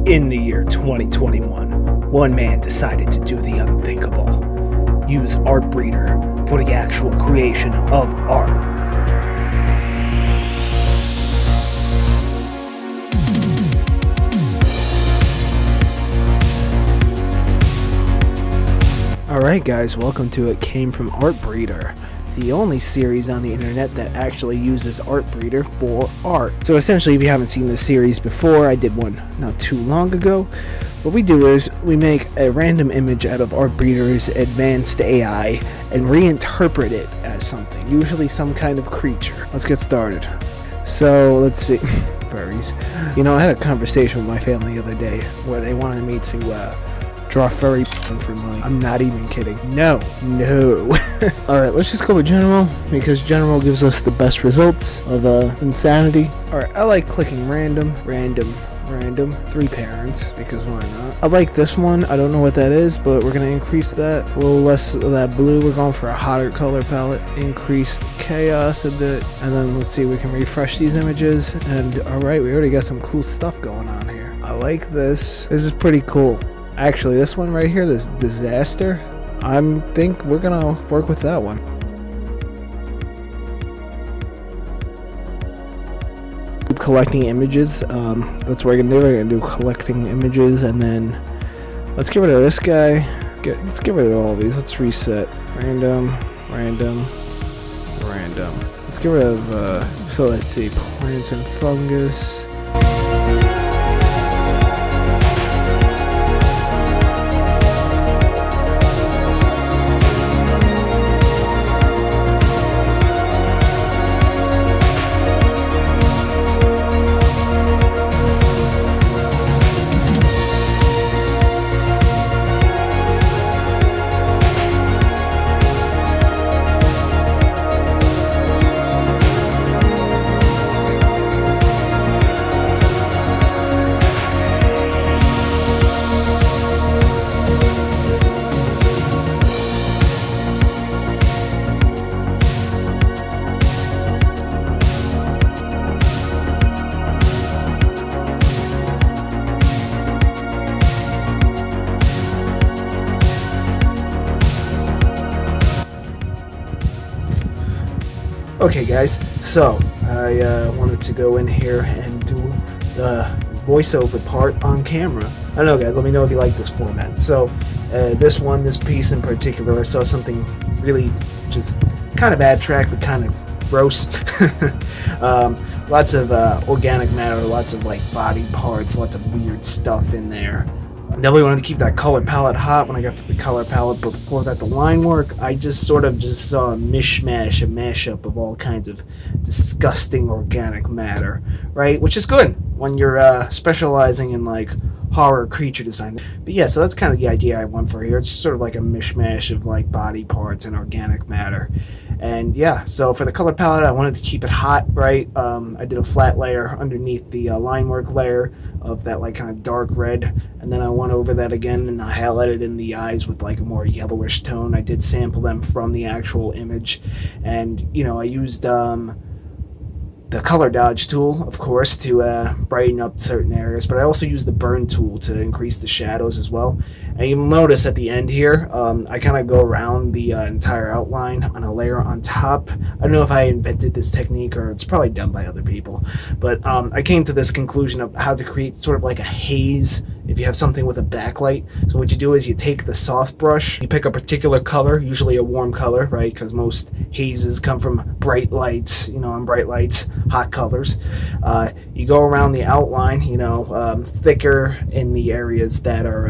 In the year 2021, one man decided to do the unthinkable. Use Artbreeder for the actual creation of art. Alright guys, welcome to It Came from Artbreeder, the only series on the internet that actually uses Artbreeder for art. So essentially, if you haven't seen this series before, I did one not too long ago. What we do is we make a random image out of Artbreeder's advanced AI and reinterpret it as something, usually some kind of creature. Let's get started. So let's see. Furries. You know, I had a conversation with my family the other day where they wanted me to draw furry for money. I'm not even kidding. No. Alright, let's just go with general, because general gives us the best results of insanity. Alright, I like clicking random, 3 parents, because why not? I like this one. I don't know what that is, but we're going to increase that. A little less of that blue. We're going for a hotter color palette. Increase the chaos a bit. And then let's see, we can refresh these images. And alright, we already got some cool stuff going on here. I like this. This is pretty cool. Actually, this one right here, this disaster, I think we're gonna work with that one. Collecting images, that's what we're gonna do. We're gonna do collecting images, and then let's get rid of this guy. Let's get rid of all these. Let's reset. Random. Let's get rid of, so let's see, plants and fungus. Okay guys, so I wanted to go in here and do the voiceover part on camera. I don't know guys, let me know if you like this format. So this piece in particular, I saw something really just kind of abstract but kind of gross. Lots of organic matter, lots of like body parts, lots of weird stuff in there. Definitely wanted to keep that color palette hot when I got to the color palette, but before that, the line work, I just saw a mashup of all kinds of disgusting organic matter, right? Which is good when you're specializing in like horror creature design. But yeah, so that's kind of the idea I went for here. It's just sort of like a mishmash of like body parts and organic matter. And yeah, so for the color palette, I wanted to keep it hot, right? I did a flat layer underneath the line work layer of that like kind of dark red, and then I went over that again and I highlighted in the eyes with like a more yellowish tone. I did sample them from the actual image, and you know, I used the color dodge tool, of course, to brighten up certain areas, but I also use the burn tool to increase the shadows as well. And you'll notice at the end here, I kind of go around the entire outline on a layer on top. I don't know if I invented this technique or it's probably done by other people, but I came to this conclusion of how to create sort of like a haze if you have something with a backlight. So what you do is you take the soft brush, you pick a particular color, usually a warm color, right? Because most hazes come from bright lights, you know, and bright lights, hot colors. You go around the outline, you know, thicker in the areas that are,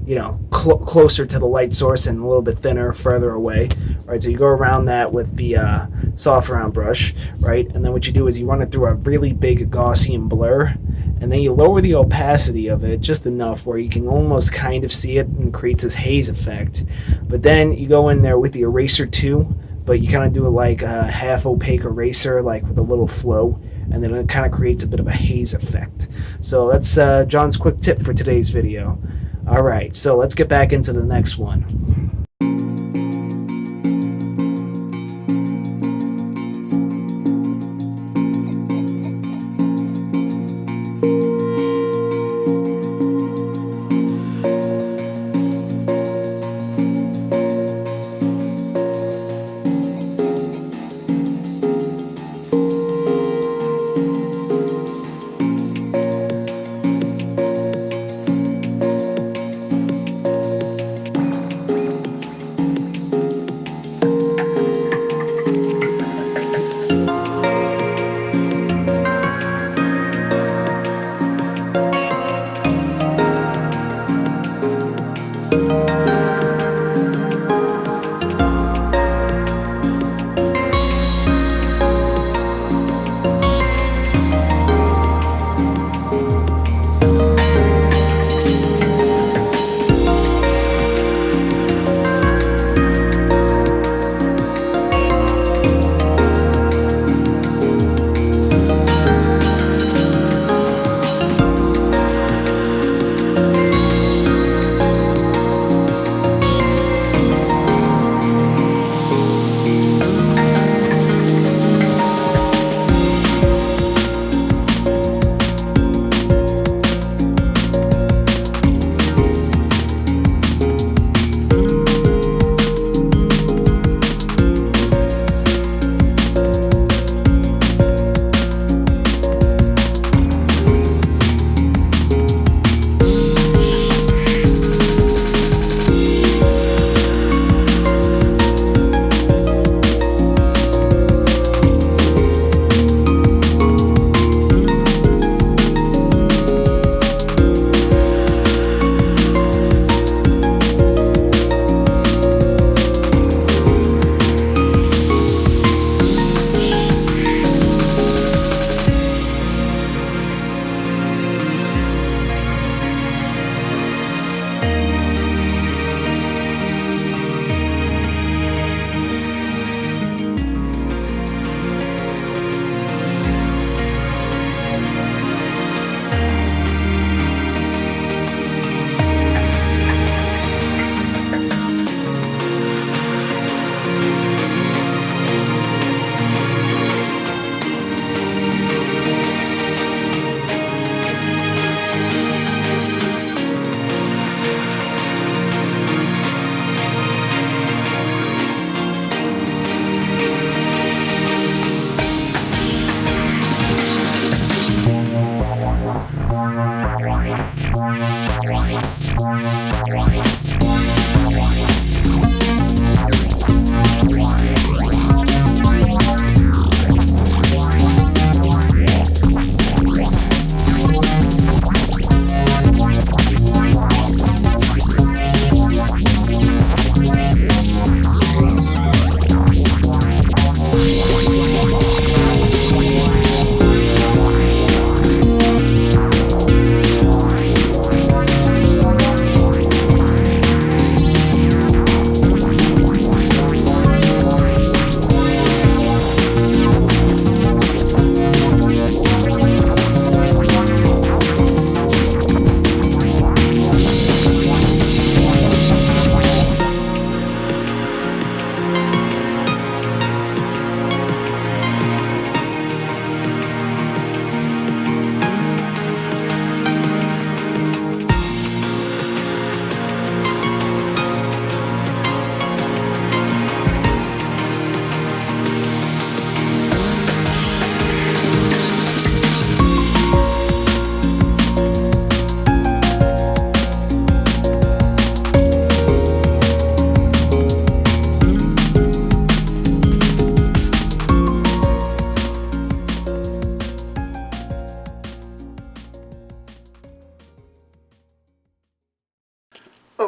you know, closer to the light source and a little bit thinner further away, right? So you go around that with the soft round brush, right? And then what you do is you run it through a really big Gaussian blur, and then you lower the opacity of it just enough where you can almost kind of see it and creates this haze effect. But then you go in there with the eraser too, but you kind of do it like a half opaque eraser, like with a little flow, and then it kind of creates a bit of a haze effect. So that's John's quick tip for today's video. Alright, so let's get back into the next one.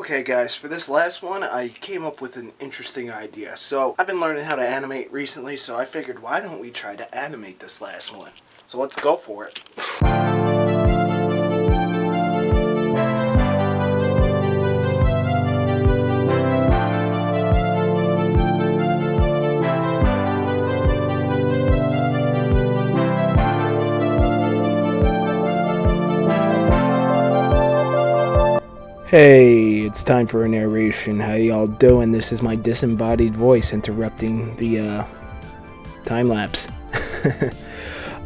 Okay guys, for this last one, I came up with an interesting idea. So, I've been learning how to animate recently, so I figured why don't we try to animate this last one? So let's go for it. Hey, it's time for a narration. How y'all doing? This is my disembodied voice interrupting the time-lapse.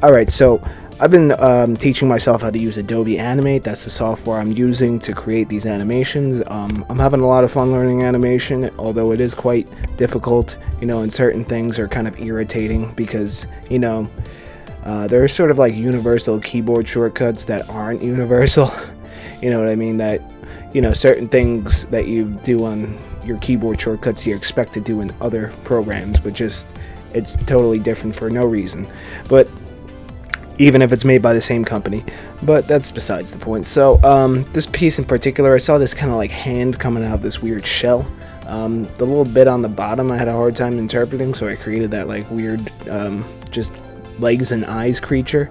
Alright, so I've been teaching myself how to use Adobe Animate. That's the software I'm using to create these animations. I'm having a lot of fun learning animation, although it is quite difficult, and certain things are kind of irritating because, there are sort of like universal keyboard shortcuts that aren't universal. You know what I mean? That certain things that you do on your keyboard shortcuts you expect to do in other programs, but just it's totally different for no reason. But even if it's made by the same company, but that's besides the point. So this piece in particular, I saw this kind of like hand coming out of this weird shell. The little bit on the bottom I had a hard time interpreting, so I created that like weird just legs and eyes creature,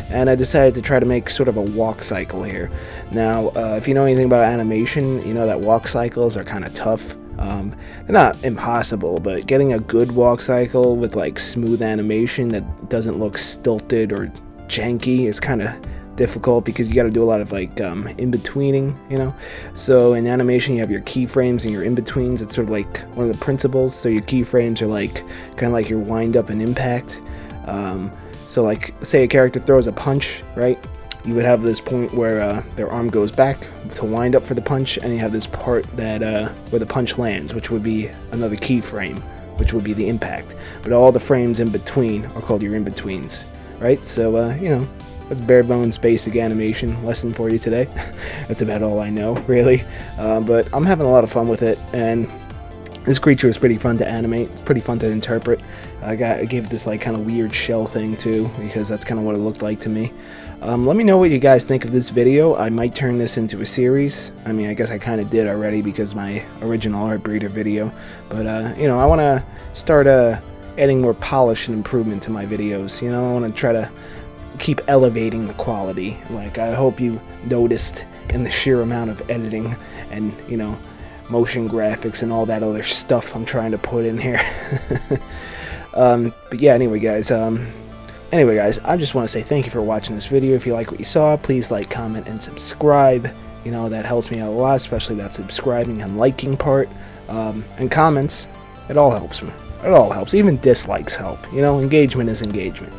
and I decided to try to make sort of a walk cycle here. Now if you know anything about animation, you know that walk cycles are kind of tough. They're not impossible, but getting a good walk cycle with like smooth animation that doesn't look stilted or janky is kind of difficult because you got to do a lot of like in-betweening, so in animation you have your keyframes and your in-betweens. It's sort of like one of the principles. So your keyframes are like kind of like your wind up and impact. So like say a character throws a punch, right? You would have this point where their arm goes back to wind up for the punch, and you have this part that where the punch lands, which would be another keyframe, which would be the impact. But all the frames in between are called your in-betweens, right? So that's bare bones basic animation lesson for you today. That's about all I know, really. But I'm having a lot of fun with it, and this creature is pretty fun to animate. It's pretty fun to interpret. I gave this like kind of weird shell thing too, because that's kind of what it looked like to me. Let me know what you guys think of this video. I might turn this into a series. I mean, I guess I kind of did already because my original Artbreeder video. But I want to start adding more polish and improvement to my videos. I want to try to keep elevating the quality. Like, I hope you noticed in the sheer amount of editing and motion graphics and all that other stuff I'm trying to put in here. But yeah, anyway guys, I just want to say thank you for watching this video. If you like what you saw, please like, comment, and subscribe. That helps me out a lot, especially that subscribing and liking part, and comments. It all helps me. It all helps. Even dislikes help. Engagement is engagement.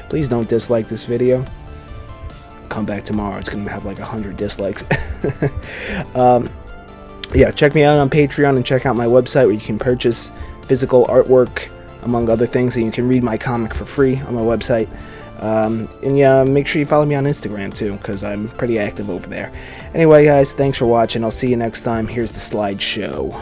Please don't dislike this video. Come back tomorrow. It's gonna have like 100 dislikes. Yeah, check me out on Patreon and check out my website where you can purchase physical artwork, among other things, and you can read my comic for free on my website. And yeah, make sure you follow me on Instagram too, because I'm pretty active over there. Anyway guys, thanks for watching. I'll see you next time. Here's the slideshow.